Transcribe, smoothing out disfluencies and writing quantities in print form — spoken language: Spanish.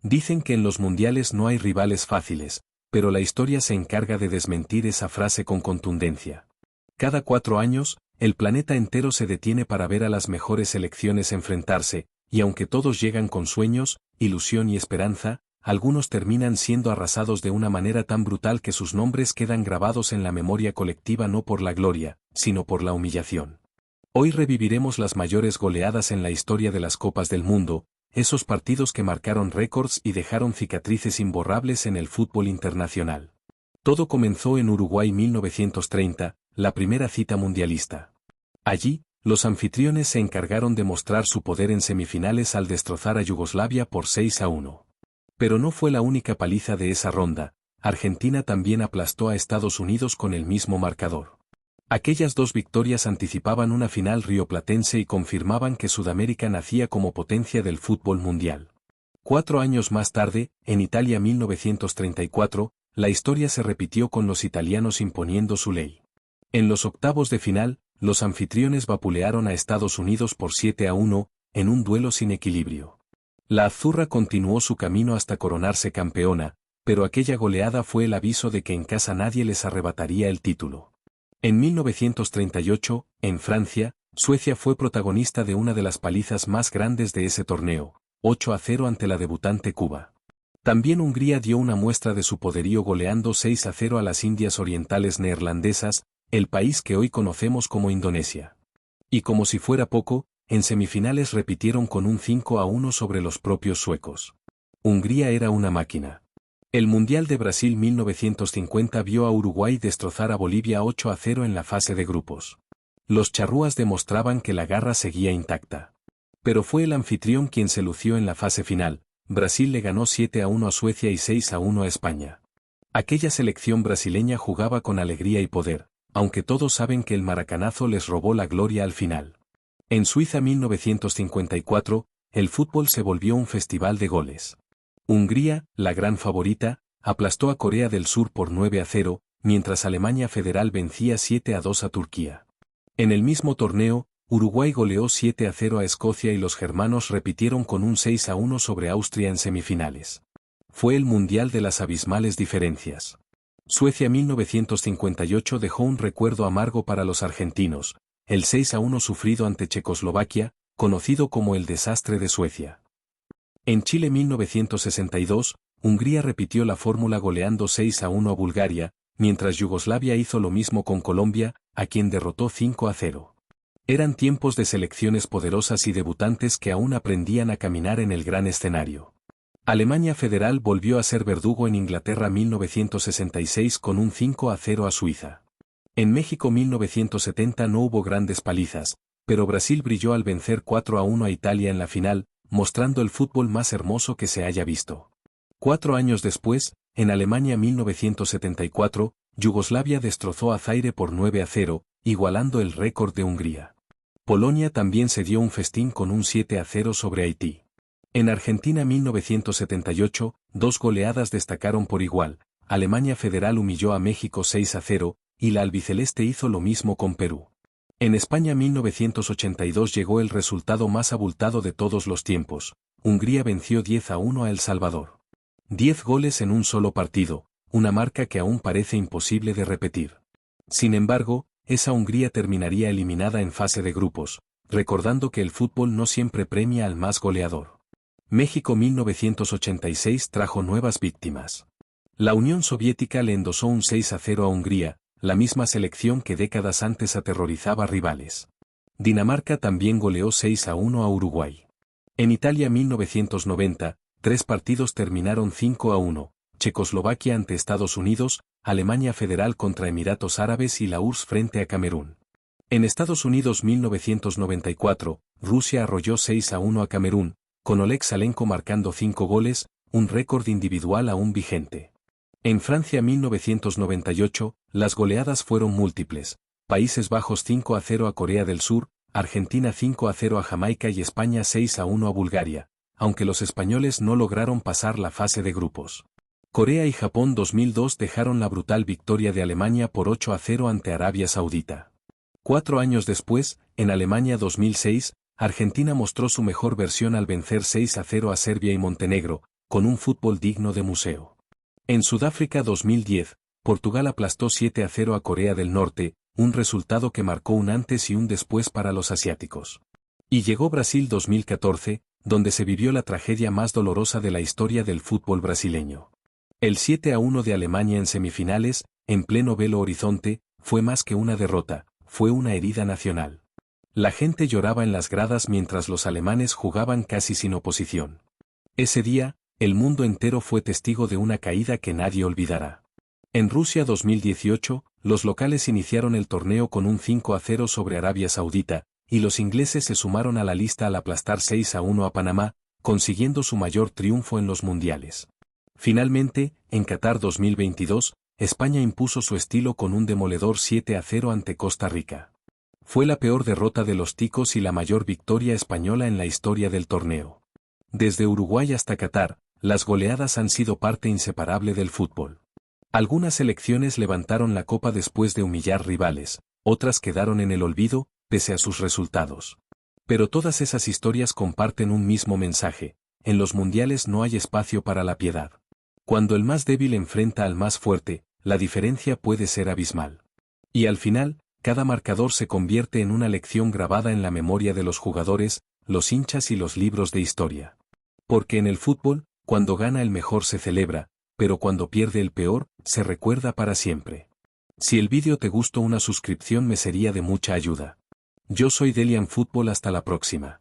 Dicen que en los mundiales no hay rivales fáciles, pero la historia se encarga de desmentir esa frase con contundencia. Cada 4 años, el planeta entero se detiene para ver a las mejores selecciones enfrentarse, y aunque todos llegan con sueños, ilusión y esperanza, algunos terminan siendo arrasados de una manera tan brutal que sus nombres quedan grabados en la memoria colectiva no por la gloria, sino por la humillación. Hoy reviviremos las mayores goleadas en la historia de las Copas del Mundo, esos partidos que marcaron récords y dejaron cicatrices imborrables en el fútbol internacional. Todo comenzó en Uruguay 1930, la primera cita mundialista. Allí, los anfitriones se encargaron de mostrar su poder en semifinales al destrozar a Yugoslavia por 6-1. Pero no fue la única paliza de esa ronda, Argentina también aplastó a Estados Unidos con el mismo marcador. Aquellas 2 victorias anticipaban una final rioplatense y confirmaban que Sudamérica nacía como potencia del fútbol mundial. 4 años más tarde, en Italia 1934, la historia se repitió con los italianos imponiendo su ley. En los octavos de final, los anfitriones vapulearon a Estados Unidos por 7-1, en un duelo sin equilibrio. La Azzurra continuó su camino hasta coronarse campeona, pero aquella goleada fue el aviso de que en casa nadie les arrebataría el título. En 1938, en Francia, Suecia fue protagonista de una de las palizas más grandes de ese torneo, 8-0 ante la debutante Cuba. También Hungría dio una muestra de su poderío goleando 6-0 a las Indias Orientales Neerlandesas, el país que hoy conocemos como Indonesia. Y como si fuera poco, en semifinales repitieron con un 5-1 sobre los propios suecos. Hungría era una máquina. El Mundial de Brasil 1950 vio a Uruguay destrozar a Bolivia 8-0 en la fase de grupos. Los charrúas demostraban que la garra seguía intacta. Pero fue el anfitrión quien se lució en la fase final. Brasil le ganó 7-1 a Suecia y 6-1 a España. Aquella selección brasileña jugaba con alegría y poder, aunque todos saben que el maracanazo les robó la gloria al final. En Suiza 1954, el fútbol se volvió un festival de goles. Hungría, la gran favorita, aplastó a Corea del Sur por 9-0, mientras Alemania Federal vencía 7-2 a Turquía. En el mismo torneo, Uruguay goleó 7-0 a Escocia y los germanos repitieron con un 6-1 sobre Austria en semifinales. Fue el mundial de las abismales diferencias. Suecia 1958 dejó un recuerdo amargo para los argentinos, el 6-1 sufrido ante Checoslovaquia, conocido como el desastre de Suecia. En Chile 1962, Hungría repitió la fórmula goleando 6-1 a Bulgaria, mientras Yugoslavia hizo lo mismo con Colombia, a quien derrotó 5-0. Eran tiempos de selecciones poderosas y debutantes que aún aprendían a caminar en el gran escenario. Alemania Federal volvió a ser verdugo en Inglaterra 1966 con un 5-0 a Suiza. En México 1970 no hubo grandes palizas, pero Brasil brilló al vencer 4-1 a Italia en la final, mostrando el fútbol más hermoso que se haya visto. 4 años después, en Alemania 1974, Yugoslavia destrozó a Zaire por 9-0, igualando el récord de Hungría. Polonia también se dio un festín con un 7-0 sobre Haití. En Argentina 1978, 2 goleadas destacaron por igual, Alemania Federal humilló a México 6-0, y la albiceleste hizo lo mismo con Perú. En España 1982 llegó el resultado más abultado de todos los tiempos, Hungría venció 10-1 a El Salvador. 10 goles en un solo partido, una marca que aún parece imposible de repetir. Sin embargo, esa Hungría terminaría eliminada en fase de grupos, recordando que el fútbol no siempre premia al más goleador. México 1986 trajo nuevas víctimas. La Unión Soviética le endosó un 6-0 a Hungría, la misma selección que décadas antes aterrorizaba rivales. Dinamarca también goleó 6-1 a Uruguay. En Italia 1990, 3 partidos terminaron 5-1, Checoslovaquia ante Estados Unidos, Alemania Federal contra Emiratos Árabes y la URSS frente a Camerún. En Estados Unidos 1994, Rusia arrolló 6-1 a Camerún, con Oleg Salenko marcando 5 goles, un récord individual aún vigente. En Francia 1998, las goleadas fueron múltiples, Países Bajos 5-0 a Corea del Sur, Argentina 5-0 a Jamaica y España 6-1 a Bulgaria, aunque los españoles no lograron pasar la fase de grupos. Corea y Japón 2002 dejaron la brutal victoria de Alemania por 8-0 ante Arabia Saudita. 4 años después, en Alemania 2006, Argentina mostró su mejor versión al vencer 6-0 a Serbia y Montenegro, con un fútbol digno de museo. En Sudáfrica 2010, Portugal aplastó 7-0 a Corea del Norte, un resultado que marcó un antes y un después para los asiáticos. Y llegó Brasil 2014, donde se vivió la tragedia más dolorosa de la historia del fútbol brasileño. El 7-1 de Alemania en semifinales, en pleno Belo Horizonte, fue más que una derrota, fue una herida nacional. La gente lloraba en las gradas mientras los alemanes jugaban casi sin oposición. Ese día, el mundo entero fue testigo de una caída que nadie olvidará. En Rusia 2018, los locales iniciaron el torneo con un 5-0 sobre Arabia Saudita, y los ingleses se sumaron a la lista al aplastar 6-1 a Panamá, consiguiendo su mayor triunfo en los mundiales. Finalmente, en Qatar 2022, España impuso su estilo con un demoledor 7-0 ante Costa Rica. Fue la peor derrota de los ticos y la mayor victoria española en la historia del torneo. Desde Uruguay hasta Qatar, las goleadas han sido parte inseparable del fútbol. Algunas selecciones levantaron la copa después de humillar rivales, otras quedaron en el olvido, pese a sus resultados. Pero todas esas historias comparten un mismo mensaje: en los mundiales no hay espacio para la piedad. Cuando el más débil enfrenta al más fuerte, la diferencia puede ser abismal. Y al final, cada marcador se convierte en una lección grabada en la memoria de los jugadores, los hinchas y los libros de historia. Porque en el fútbol, cuando gana el mejor se celebra, pero cuando pierde el peor, se recuerda para siempre. Si el vídeo te gustó, una suscripción me sería de mucha ayuda. Yo soy Delian Fútbol, hasta la próxima.